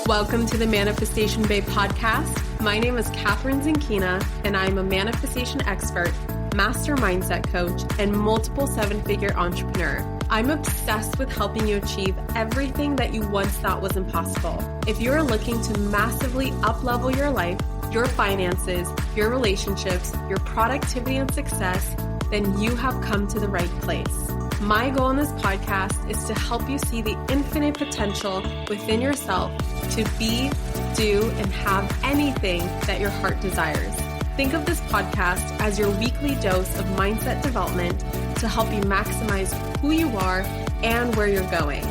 Welcome to the Manifestation Babe podcast. My name is Catherine Zinkina, and I'm a manifestation expert, master mindset coach, and multiple seven-figure entrepreneur. I'm obsessed with helping you achieve everything that you once thought was impossible. If you're looking to massively up-level your life, your finances, your relationships, your productivity and success, then you have come to the right place. My goal in this podcast is to help you see the infinite potential within yourself to be, do, and have anything that your heart desires. Think of this podcast as your weekly dose of mindset development to help you maximize who you are and where you're going.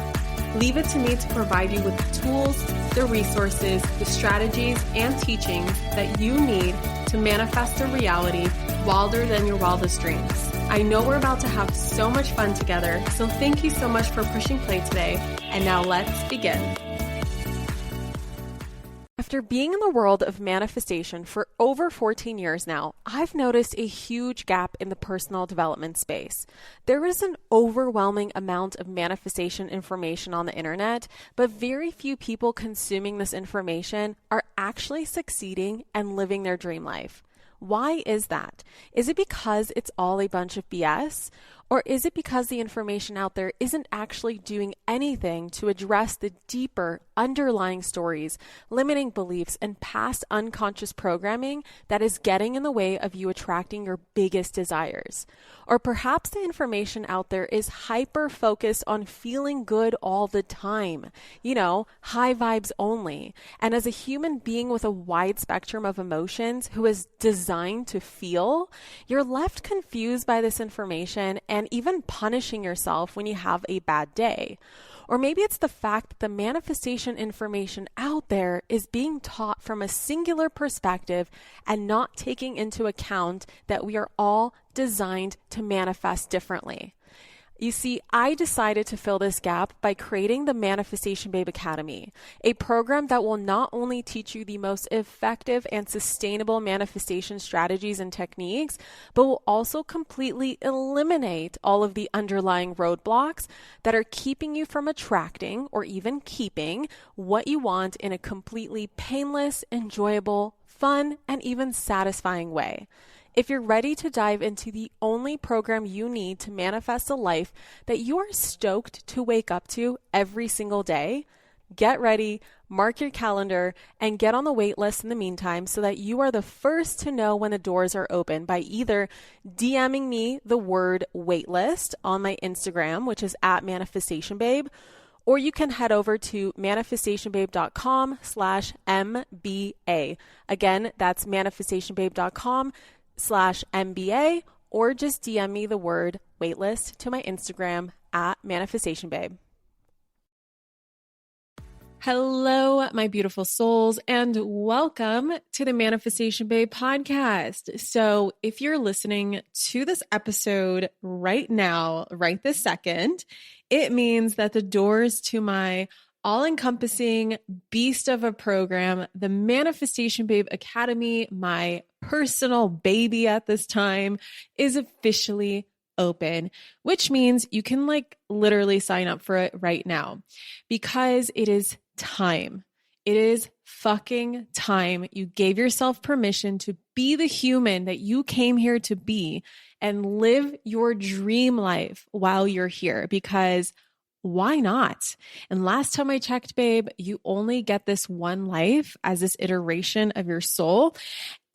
Leave it to me to provide you with the tools, the resources, the strategies, and teachings that you need to manifest a reality wilder than your wildest dreams. I know we're about to have so much fun together, so thank you so much for pushing play today. And now let's begin. After being in the world of manifestation for over 14 years now, I've noticed a huge gap in the personal development space. There is an overwhelming amount of manifestation information on the internet, but very few people consuming this information are actually succeeding and living their dream life. Why is that? Is it because it's all a bunch of BS? Or is it because the information out there isn't actually doing anything to address the deeper underlying stories, limiting beliefs, and past unconscious programming that is getting in the way of you attracting your biggest desires? Or perhaps the information out there is hyper-focused on feeling good all the time, high vibes only. And as a human being with a wide spectrum of emotions who is designed to feel, you're left confused by this information and even punishing yourself when you have a bad day. Or maybe it's the fact that the manifestation information out there is being taught from a singular perspective and not taking into account that we are all designed to manifest differently. You see, I decided to fill this gap by creating the Manifestation Babe Academy, a program that will not only teach you the most effective and sustainable manifestation strategies and techniques, but will also completely eliminate all of the underlying roadblocks that are keeping you from attracting or even keeping what you want in a completely painless, enjoyable, fun, and even satisfying way. If you're ready to dive into the only program you need to manifest a life that you are stoked to wake up to every single day, get ready, mark your calendar, and get on the wait list in the meantime so that you are the first to know when the doors are open by either DMing me the word waitlist on my Instagram, which is @manifestationbabe, or you can head over to manifestationbabe.com/MBA. Again, that's manifestationbabe.com/MBA, or just DM me the word waitlist to my Instagram @manifestationbabe. Hello, my beautiful souls, and welcome to the Manifestation Babe podcast. So if you're listening to this episode right now, right this second, it means that the doors to my all-encompassing beast of a program, the Manifestation Babe Academy, my personal baby at this time, is officially open, which means you can literally sign up for it right now because it is time. It is fucking time. You gave yourself permission to be the human that you came here to be and live your dream life while you're here, because why not? And last time I checked, babe, you only get this one life as this iteration of your soul.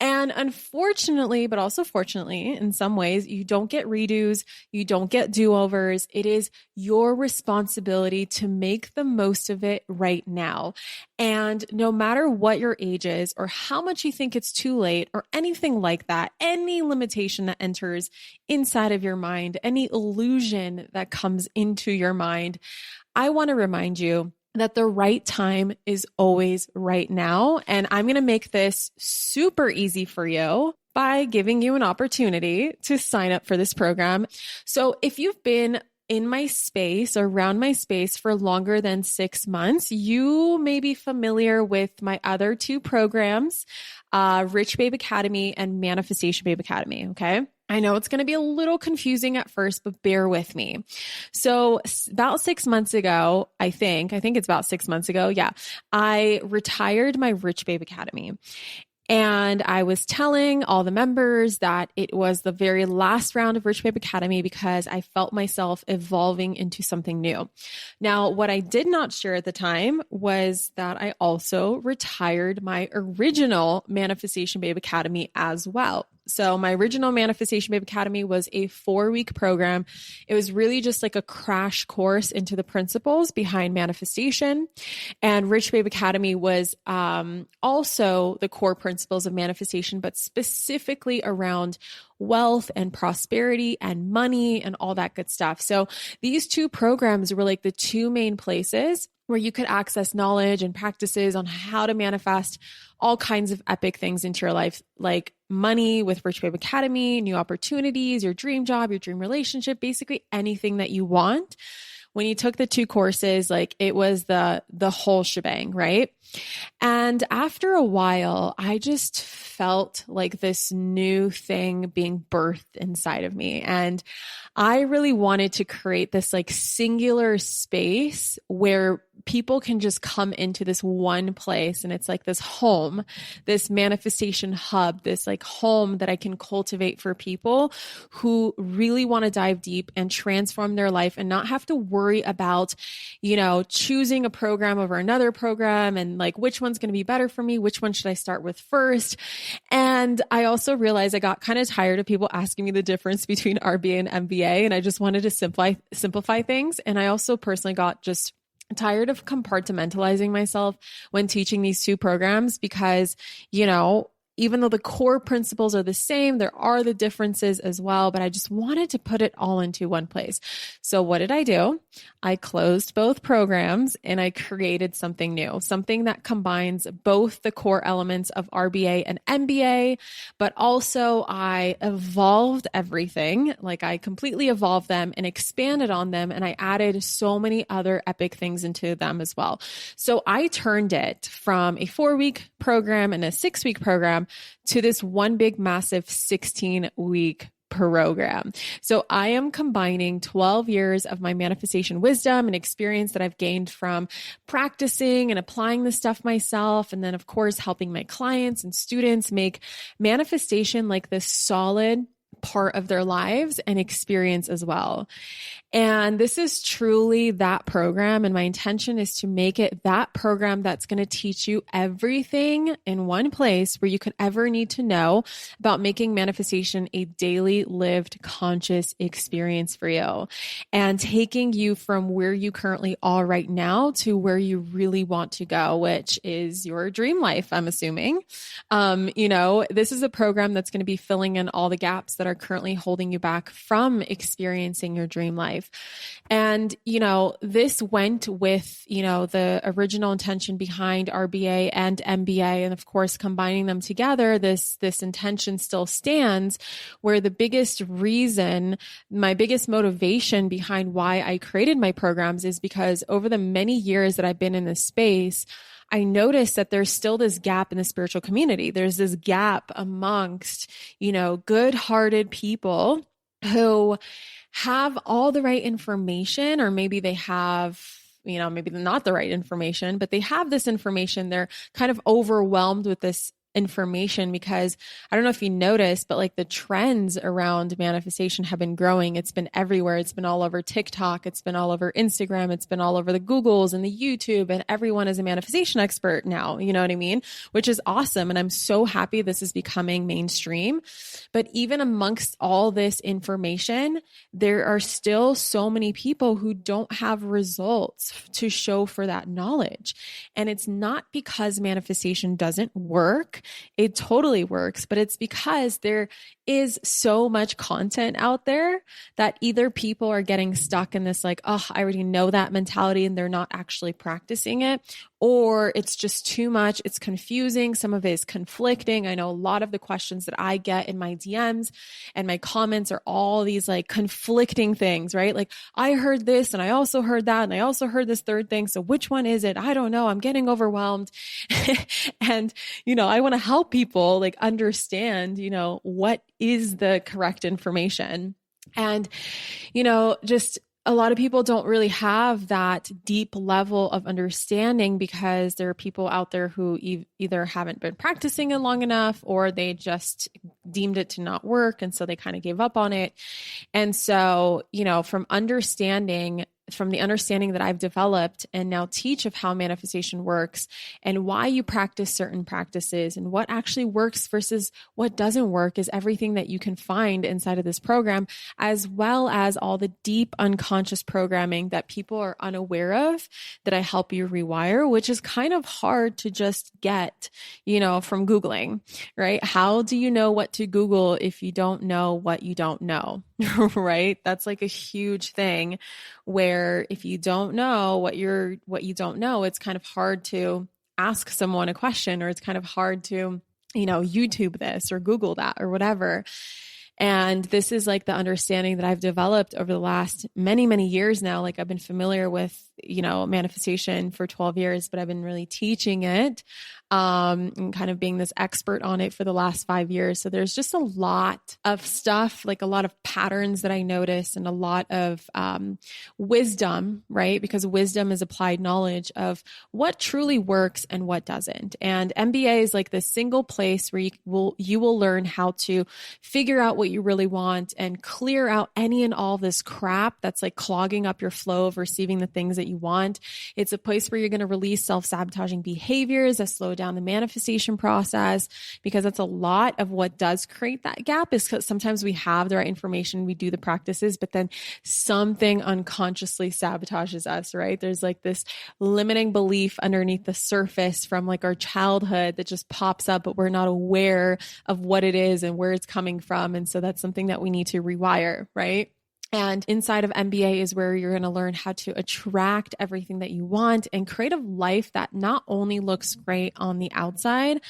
And unfortunately, but also fortunately, in some ways, you don't get redos, you don't get do-overs. It is your responsibility to make the most of it right now. And no matter what your age is or how much you think it's too late or anything like that, any limitation that enters inside of your mind, any illusion that comes into your mind, I want to remind you that the right time is always right now. And I'm going to make this super easy for you by giving you an opportunity to sign up for this program. So if you've been in my space or around my space for longer than 6 months, you may be familiar with my other two programs, Rich Babe Academy and Manifestation Babe Academy. Okay. I know it's going to be a little confusing at first, but bear with me. So about 6 months ago, I think it's about 6 months ago. Yeah. I retired my Rich Babe Academy. And I was telling all the members that it was the very last round of Rich Babe Academy because I felt myself evolving into something new. Now, what I did not share at the time was that I also retired my original Manifestation Babe Academy as well. So my original Manifestation Babe Academy was a 4-week program. It was really just like a crash course into the principles behind manifestation. And Rich Babe Academy was also the core principles of manifestation, but specifically around wealth and prosperity and money and all that good stuff. So these two programs were like the two main places where you could access knowledge and practices on how to manifest all kinds of epic things into your life, like money with Rich Babe Academy, new opportunities, your dream job, your dream relationship, basically anything that you want. When you took the two courses, like it was the whole shebang, right? And after a while, I just felt like this new thing being birthed inside of me. And I really wanted to create this like singular space where people can just come into this one place. And it's like this home, this manifestation hub, this like home that I can cultivate for people who really want to dive deep and transform their life and not have to worry about, choosing a program over another program and like which one's going to be better for me, which one should I start with first. And I also realized I got kind of tired of people asking me the difference between RBA and MBA, and I just wanted to simplify things. And I also personally got just tired of compartmentalizing myself when teaching these two programs because, even though the core principles are the same, there are the differences as well, but I just wanted to put it all into one place. So what did I do? I closed both programs and I created something new, something that combines both the core elements of RBA and MBA, but also I evolved everything. Like I completely evolved them and expanded on them. And I added so many other epic things into them as well. So I turned it from a 4-week program and a 6-week program to this one big, massive 16-week program. So I am combining 12 years of my manifestation wisdom and experience that I've gained from practicing and applying this stuff myself. And then of course, helping my clients and students make manifestation like this solid part of their lives and experience as well. And this is truly that program. And my intention is to make it that program that's going to teach you everything in one place where you could ever need to know about making manifestation a daily lived conscious experience for you and taking you from where you currently are right now to where you really want to go, which is your dream life, I'm assuming. This is a program that's going to be filling in all the gaps that are currently holding you back from experiencing your dream life. And, this went with, the original intention behind RBA and MBA. And of course, combining them together, this intention still stands where the biggest reason, my biggest motivation behind why I created my programs is because over the many years that I've been in this space, I noticed that there's still this gap in the spiritual community. There's this gap amongst, good-hearted people who have all the right information, or maybe they have, maybe not the right information, but they have this information. They're kind of overwhelmed with this information because I don't know if you noticed, but like the trends around manifestation have been growing. It's been everywhere. It's been all over TikTok. It's been all over Instagram. It's been all over the Googles and the YouTube, and everyone is a manifestation expert now. You know what I mean? Which is awesome. And I'm so happy this is becoming mainstream. But even amongst all this information, there are still so many people who don't have results to show for that knowledge. And it's not because manifestation doesn't work. It totally works, but it's because there is so much content out there that either people are getting stuck in this like, oh, I already know that mentality and they're not actually practicing it, or it's just too much. It's confusing. Some of it is conflicting. I know a lot of the questions that I get in my DMs and my comments are all these like conflicting things, right? Like I heard this and I also heard that and I also heard this third thing. So which one is it? I don't know. I'm getting overwhelmed. And, I want want to help people like understand, what is the correct information. And, just a lot of people don't really have that deep level of understanding because there are people out there who either haven't been practicing it long enough or they just deemed it to not work. And so they kind of gave up on it. And so, from the understanding that I've developed and now teach of how manifestation works and why you practice certain practices and what actually works versus what doesn't work is everything that you can find inside of this program, as well as all the deep unconscious programming that people are unaware of that I help you rewire, which is kind of hard to just get, from Googling, right? How do you know what to Google if you don't know what you don't know, right? That's like a huge thing where if you don't know what you don't know, it's kind of hard to ask someone a question, or it's kind of hard to, YouTube this or Google that or whatever. And this is like the understanding that I've developed over the last many, many years now. Like I've been familiar with, manifestation for 12 years, but I've been really teaching it, and kind of being this expert on it for the last 5 years. So there's just a lot of stuff, like a lot of patterns that I notice and a lot of, wisdom, right? Because wisdom is applied knowledge of what truly works and what doesn't. And MBA is like the single place where you will learn how to figure out what you really want and clear out any and all this crap that's like clogging up your flow of receiving the things that you want. It's a place where you're going to release self-sabotaging behaviors that slow down the manifestation process, because that's a lot of what does create that gap. Is because sometimes we have the right information, we do the practices, but then something unconsciously sabotages us, right? There's like this limiting belief underneath the surface from like our childhood that just pops up, but we're not aware of what it is and where it's coming from. And so that's something that we need to rewire, right? And inside of MBA is where you're going to learn how to attract everything that you want and create a life that not only looks great on the outside,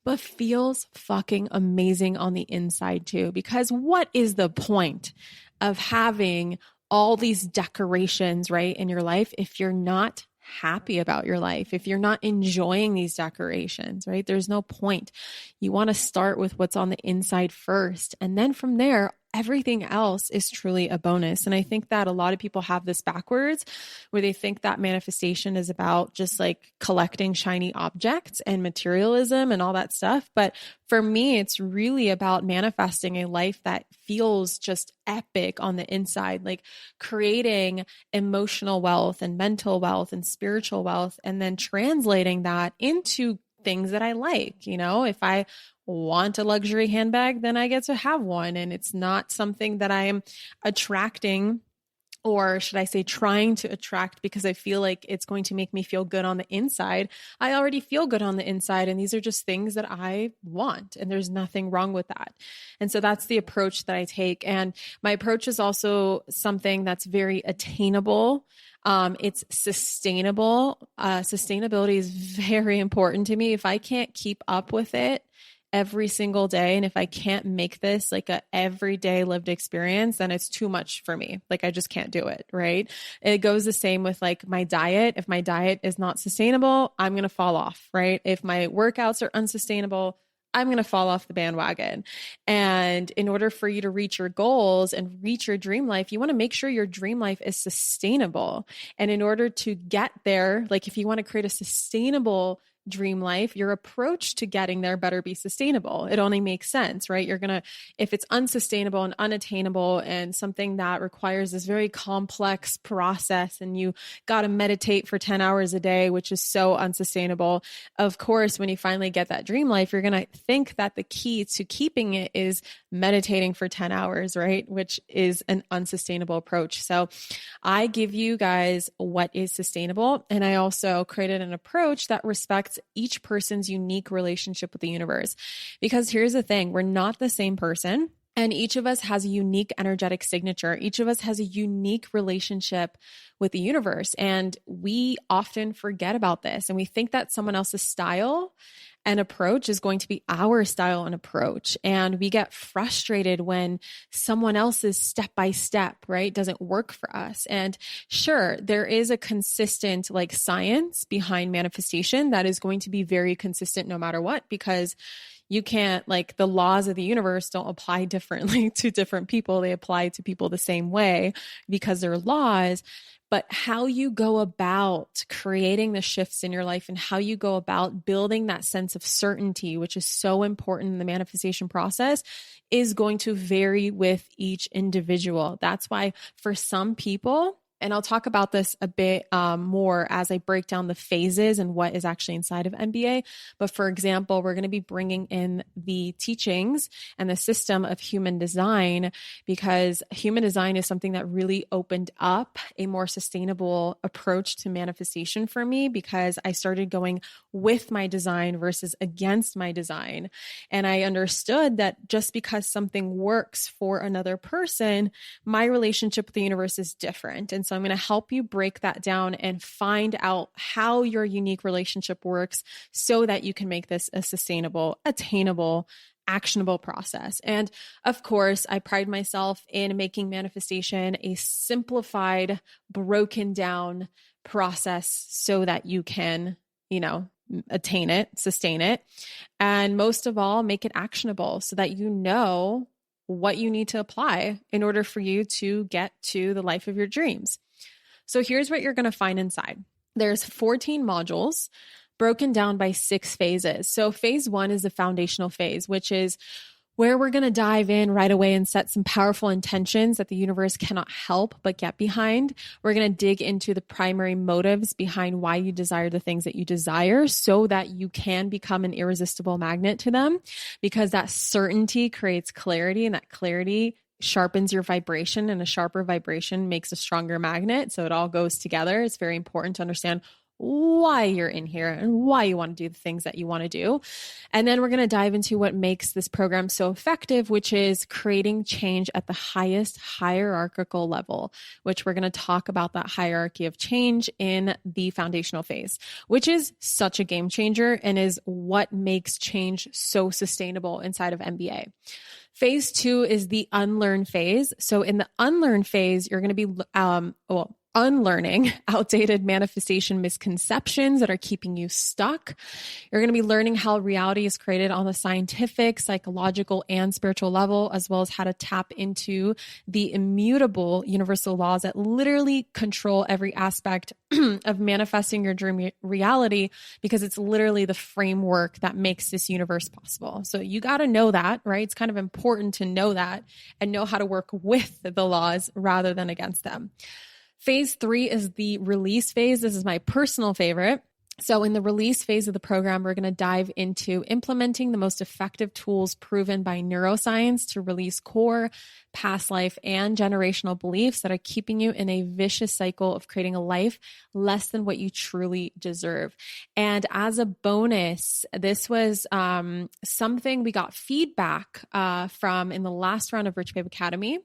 but feels fucking amazing on the inside too. Because what is the point of having all these decorations, right, in your life if you're not happy about your life, if you're not enjoying these decorations, right? There's no point. You want to start with what's on the inside first. And then from there, everything else is truly a bonus. And I think that a lot of people have this backwards, where they think that manifestation is about just like collecting shiny objects and materialism and all that stuff. But for me, it's really about manifesting a life that feels just epic on the inside, like creating emotional wealth and mental wealth and spiritual wealth, and then translating that into things that I like. If I want a luxury handbag, then I get to have one. And it's not something that I am attracting, or should I say trying to attract, because I feel like it's going to make me feel good on the inside. I already feel good on the inside. And these are just things that I want. And there's nothing wrong with that. And so that's the approach that I take. And my approach is also something that's very attainable. It's sustainable. Sustainability is very important to me. If I can't keep up with it every single day, and if I can't make this like a everyday lived experience, then it's too much for me. Like I just can't do it, right? It goes the same with like my diet. If my diet is not sustainable, I'm going to fall off, right? If my workouts are unsustainable, I'm going to fall off the bandwagon. And in order for you to reach your goals and reach your dream life, you want to make sure your dream life is sustainable. And in order to get there, like if you want to create a sustainable dream life, your approach to getting there better be sustainable. It only makes sense, right? If it's unsustainable and unattainable and something that requires this very complex process, and you got to meditate for 10 hours a day, which is so unsustainable. Of course, when you finally get that dream life, you're going to think that the key to keeping it is meditating for 10 hours, right? Which is an unsustainable approach. So I give you guys what is sustainable. And I also created an approach that respects each person's unique relationship with the universe. Because here's the thing, we're not the same person. And each of us has a unique energetic signature. Each of us has a unique relationship with the universe. And we often forget about this. And we think that someone else's style and approach is going to be our style and approach. And we get frustrated when someone else's step by step, right, doesn't work for us. And sure, there is a consistent like science behind manifestation that is going to be very consistent no matter what, because you can't, like, the laws of the universe don't apply differently to different people. They apply to people the same way because they're laws. But how you go about creating the shifts in your life and how you go about building that sense of certainty, which is so important in the manifestation process, is going to vary with each individual. That's why for some people, and I'll talk about this a bit more as I break down the phases and what is actually inside of MBA. But for example, we're going to be bringing in the teachings and the system of human design, because human design is something that really opened up a more sustainable approach to manifestation for me, because I started going with my design versus against my design. And I understood that just because something works for another person, my relationship with the universe is different. And so I'm going to help you break that down and find out how your unique relationship works so that you can make this a sustainable, attainable, actionable process. And of course, I pride myself in making manifestation a simplified, broken down process so that you can, attain it, sustain it, and most of all, make it actionable so that you know what you need to apply in order for you to get to the life of your dreams. So here's what you're going to find inside. There's 14 modules broken down by 6 phases. So phase 1 is the foundational phase, which is where we're going to dive in right away and set some powerful intentions that the universe cannot help but get behind. We're going to dig into the primary motives behind why you desire the things that you desire so that you can become an irresistible magnet to them, because that certainty creates clarity, and that clarity sharpens your vibration, and a sharper vibration makes a stronger magnet. So it all goes together. It's very important to understand why you're in here and why you want to do the things that you want to do. And then we're going to dive into what makes this program so effective, which is creating change at the highest hierarchical level, which we're going to talk about that hierarchy of change in the foundational phase, which is such a game changer and is what makes change so sustainable inside of MBA. Phase 2 is the unlearn phase. So in the unlearn phase, you're going to be, unlearning outdated manifestation misconceptions that are keeping you stuck. You're going to be learning how reality is created on the scientific, psychological, and spiritual level, as well as how to tap into the immutable universal laws that literally control every aspect of manifesting your dream reality, because it's literally the framework that makes this universe possible. So you got to know that, right? It's kind of important to know that and know how to work with the laws rather than against them. Phase 3 is the release phase. This is my personal favorite. So in the release phase of the program, we're going to dive into implementing the most effective tools proven by neuroscience to release core, past life, and generational beliefs that are keeping you in a vicious cycle of creating a life less than what you truly deserve. And as a bonus, this was something we got feedback from in the last round of Rich Babe Academy.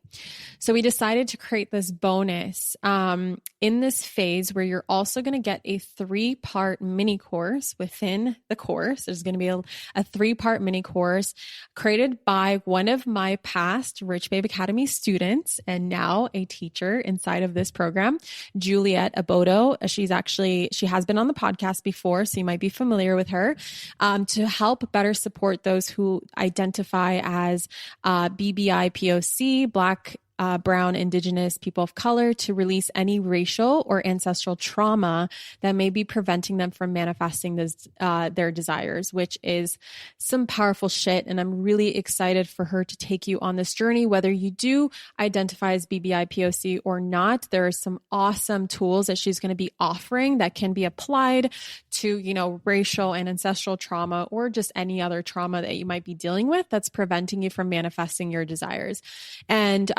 So we decided to create this bonus in this phase where you're also going to get a 3-part mini course within the course. There's going to be a 3-part mini course created by one of my past Rich Babe Academy students and now a teacher inside of this program, Juliet Abodo. She has been on the podcast before, so you might be familiar with her, to help better support those who identify as BBI POC, Black, Brown, Indigenous, people of color, to release any racial or ancestral trauma that may be preventing them from manifesting their desires, which is some powerful shit. And I'm really excited for her to take you on this journey. Whether you do identify as BBI POC or not, there are some awesome tools that she's going to be offering that can be applied to, racial and ancestral trauma, or just any other trauma that you might be dealing with that's preventing you from manifesting your desires. And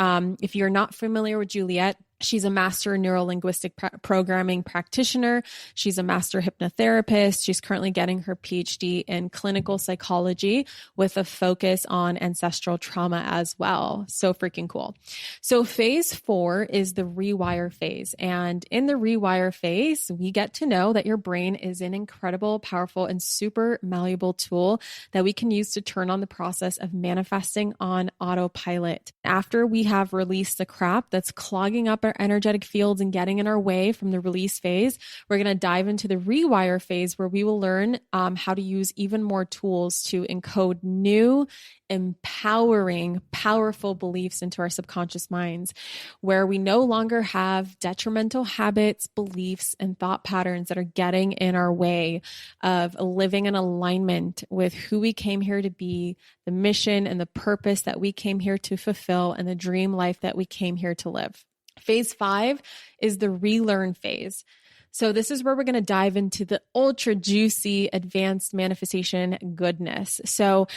if you're not familiar with Juliet, She's a master neuro-linguistic programming practitioner. She's a master hypnotherapist. She's currently getting her PhD in clinical psychology with a focus on ancestral trauma as well. So freaking cool. So phase 4 is the rewire phase. And in the rewire phase, we get to know that your brain is an incredible, powerful, and super malleable tool that we can use to turn on the process of manifesting on autopilot. After we have released the crap that's clogging up our energetic fields and getting in our way from the release phase, we're going to dive into the rewire phase where we will learn how to use even more tools to encode new, empowering, powerful beliefs into our subconscious minds, where we no longer have detrimental habits, beliefs, and thought patterns that are getting in our way of living in alignment with who we came here to be, the mission and the purpose that we came here to fulfill, and the dream life that we came here to live. Phase 5 is the relearn phase. So this is where we're going to dive into the ultra juicy advanced manifestation goodness. So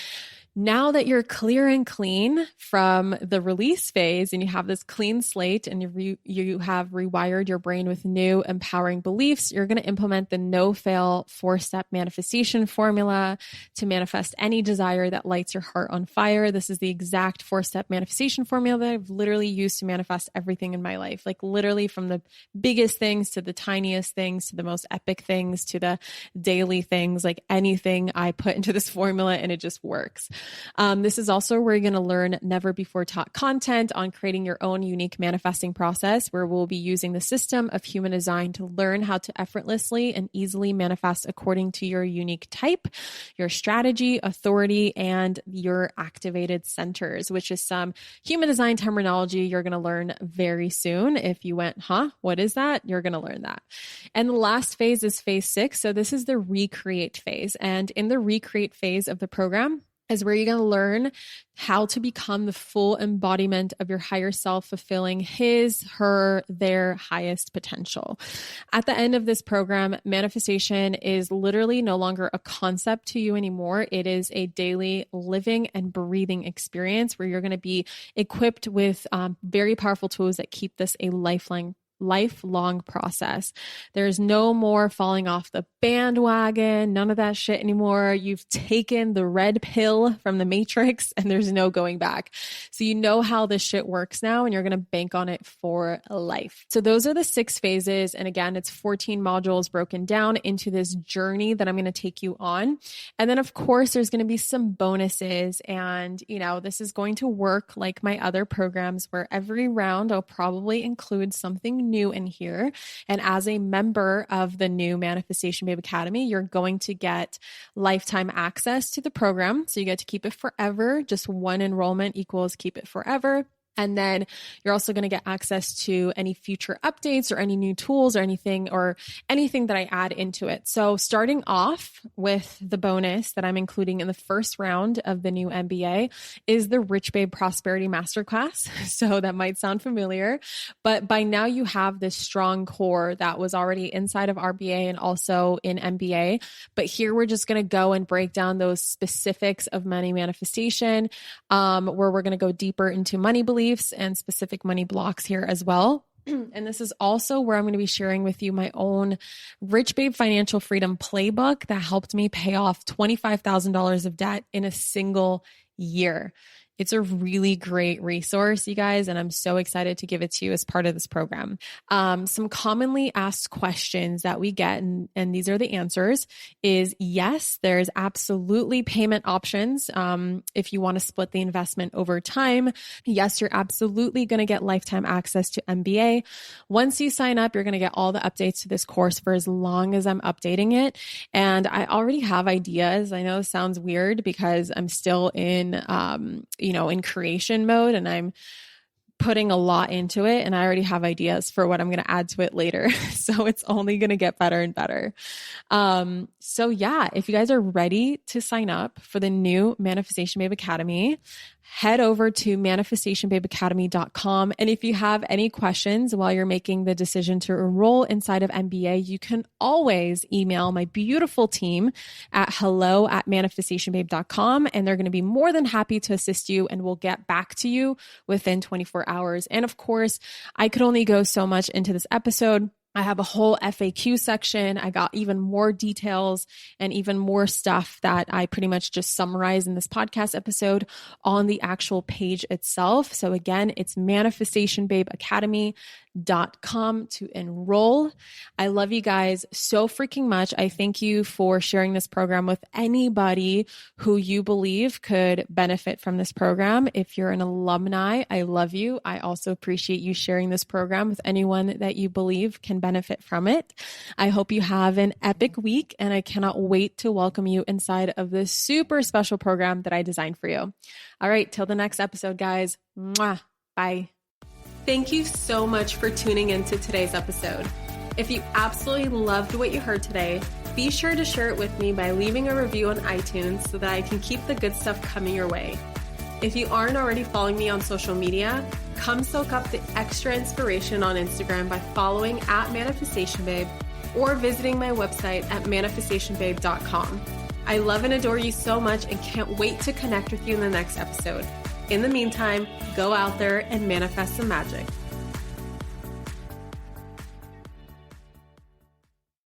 now that you're clear and clean from the release phase and you have this clean slate and you have rewired your brain with new empowering beliefs, you're going to implement the no-fail 4-step manifestation formula to manifest any desire that lights your heart on fire. This is the exact 4-step manifestation formula that I've literally used to manifest everything in my life, like literally from the biggest things to the tiniest things to the most epic things to the daily things, like anything I put into this formula and it just works. This is also where you're going to learn never before taught content on creating your own unique manifesting process, where we'll be using the system of human design to learn how to effortlessly and easily manifest according to your unique type, your strategy, authority, and your activated centers, which is some human design terminology you're going to learn very soon. If you went, what is that? You're going to learn that. And the last phase is phase 6. So this is the recreate phase. And in the recreate phase of the program, is where you're going to learn how to become the full embodiment of your higher self, fulfilling his, her, their highest potential. At the end of this program, manifestation is literally no longer a concept to you anymore. It is a daily living and breathing experience where you're going to be equipped with very powerful tools that keep this a lifelong process. There's no more falling off the bandwagon, none of that shit anymore. You've taken the red pill from the Matrix and there's no going back. So you know how this shit works now and you're going to bank on it for life. So those are the 6 phases. And again, it's 14 modules broken down into this journey that I'm going to take you on. And then of course, there's going to be some bonuses and, this is going to work like my other programs where every round I'll probably include something new in here. And as a member of the new Manifestation Babe Academy, you're going to get lifetime access to the program. So you get to keep it forever. Just one enrollment equals keep it forever. And then you're also going to get access to any future updates or any new tools or anything that I add into it. So starting off with the bonus that I'm including in the first round of the new MBA is the Rich Babe Prosperity Masterclass. So that might sound familiar, but by now you have this strong core that was already inside of RBA and also in MBA. But here we're just going to go and break down those specifics of money manifestation, where we're going to go deeper into money beliefs and specific money blocks here as well. And this is also where I'm going to be sharing with you my own Rich Babe Financial Freedom Playbook that helped me pay off $25,000 of debt in a single year. It's a really great resource, you guys, and I'm so excited to give it to you as part of this program. Some commonly asked questions that we get, and these are the answers, is yes, there's absolutely payment options if you want to split the investment over time. Yes, you're absolutely going to get lifetime access to MBA. Once you sign up, you're going to get all the updates to this course for as long as I'm updating it. And I already have ideas. I know it sounds weird because I'm still in in creation mode and I'm putting a lot into it and I already have ideas for what I'm going to add to it later. So it's only going to get better and better. So yeah, if you guys are ready to sign up for the new Manifestation Babe Academy, head over to manifestationbabeacademy.com. And if you have any questions while you're making the decision to enroll inside of MBA, you can always email my beautiful team at hello@manifestationbabe.com. And they're going to be more than happy to assist you, and we'll get back to you within 24 hours. And of course, I could only go so much into this episode. I have a whole FAQ section. I got even more details and even more stuff that I pretty much just summarize in this podcast episode on the actual page itself. So again, it's manifestationbabeacademy.com to enroll. I love you guys so freaking much. I thank you for sharing this program with anybody who you believe could benefit from this program. If you're an alumni, I love you. I also appreciate you sharing this program with anyone that you believe can benefit from it. I hope you have an epic week, and I cannot wait to welcome you inside of this super special program that I designed for you. All right, till the next episode, guys. Mwah. Bye. Thank you so much for tuning into today's episode. If you absolutely loved what you heard today, be sure to share it with me by leaving a review on iTunes so that I can keep the good stuff coming your way. If you aren't already following me on social media, come soak up the extra inspiration on Instagram by following @ManifestationBabe or visiting my website at manifestationbabe.com. I love and adore you so much and can't wait to connect with you in the next episode. In the meantime, go out there and manifest some magic.